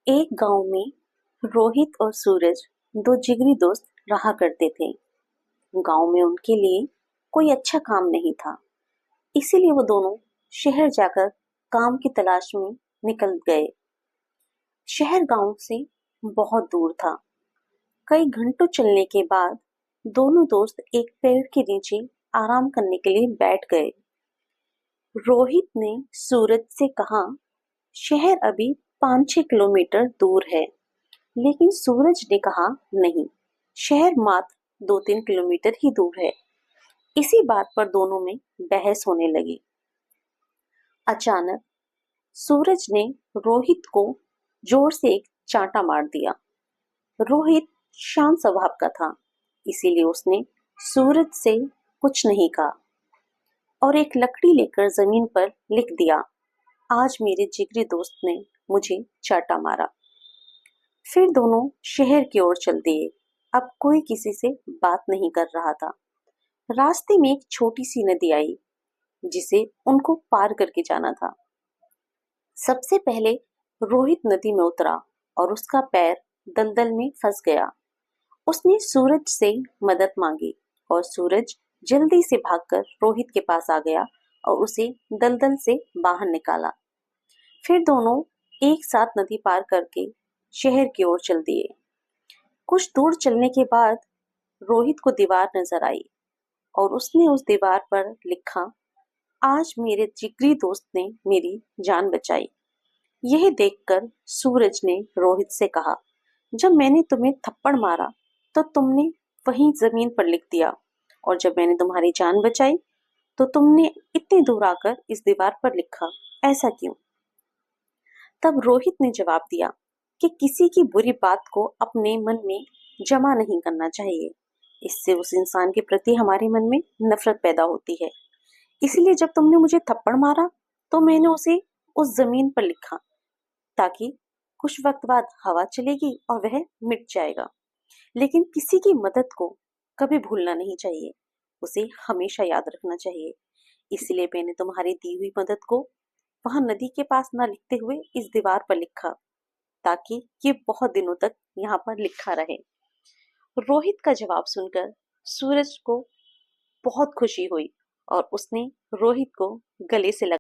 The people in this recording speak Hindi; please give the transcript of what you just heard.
एक गांव में रोहित और सूरज दो जिगरी दोस्त रहा करते थे। गांव में उनके लिए कोई अच्छा काम नहीं था, इसीलिए वो दोनों शहर जाकर काम की तलाश में निकल गए। शहर गांव से बहुत दूर था। कई घंटों चलने के बाद दोनों दोस्त एक पेड़ के नीचे आराम करने के लिए बैठ गए। रोहित ने सूरज से कहा, शहर अभी 5-6 किलोमीटर दूर है। लेकिन सूरज ने कहा, नहीं, शहर मात्र 2-3 किलोमीटर ही दूर है। इसी बात पर दोनों में बहस होने लगी। अचानक सूरज ने रोहित को जोर से एक चांटा मार दिया। रोहित शांत स्वभाव का था, इसीलिए उसने सूरज से कुछ नहीं कहा और एक लकड़ी लेकर जमीन पर लिख दिया, आज मेरे जिगरी दोस्त ने मुझे चांटा मारा। फिर दोनों शहर की ओर चल दिए। अब कोई किसी से बात नहीं कर रहा था। रास्ते में एक छोटी सी नदी आई, जिसे उनको पार करके जाना था। सबसे पहले रोहित नदी में उतरा और उसका पैर दलदल में फंस गया। उसने सूरज से मदद मांगी और सूरज जल्दी से भागकर रोहित के पास आ गया और उसे दलदल से बाहर निकाला। फिर दोनों एक साथ नदी पार करके शहर की ओर चल दिए। कुछ दूर चलने के बाद रोहित को दीवार नजर आई और उसने उस दीवार पर लिखा, आज मेरे जिगरी दोस्त ने मेरी जान बचाई। यह देखकर सूरज ने रोहित से कहा, जब मैंने तुम्हें थप्पड़ मारा तो तुमने वहीं जमीन पर लिख दिया, और जब मैंने तुम्हारी जान बचाई तो तुमने इतनी दूर आकर इस दीवार पर लिखा, ऐसा क्यों? तब रोहित ने जवाब दिया कि किसी की बुरी बात को अपने मन में जमा नहीं करना चाहिए। इससे उस इंसान के प्रति हमारे मन में नफरत पैदा होती है। इसलिए जब तुमने मुझे थप्पड़ मारा तो मैंने उसे उस जमीन पर लिखा, ताकि कुछ वक्त बाद हवा चलेगी और वह मिट जाएगा। लेकिन किसी की मदद को कभी भूलना नहीं चाहिए, उसे हमेशा याद रखना चाहिए। इसलिए मैंने तुम्हारी दी हुई मदद को वहां नदी के पास ना लिखते हुए इस दीवार पर लिखा, ताकि ये बहुत दिनों तक यहाँ पर लिखा रहे। रोहित का जवाब सुनकर सूरज को बहुत खुशी हुई और उसने रोहित को गले से लगा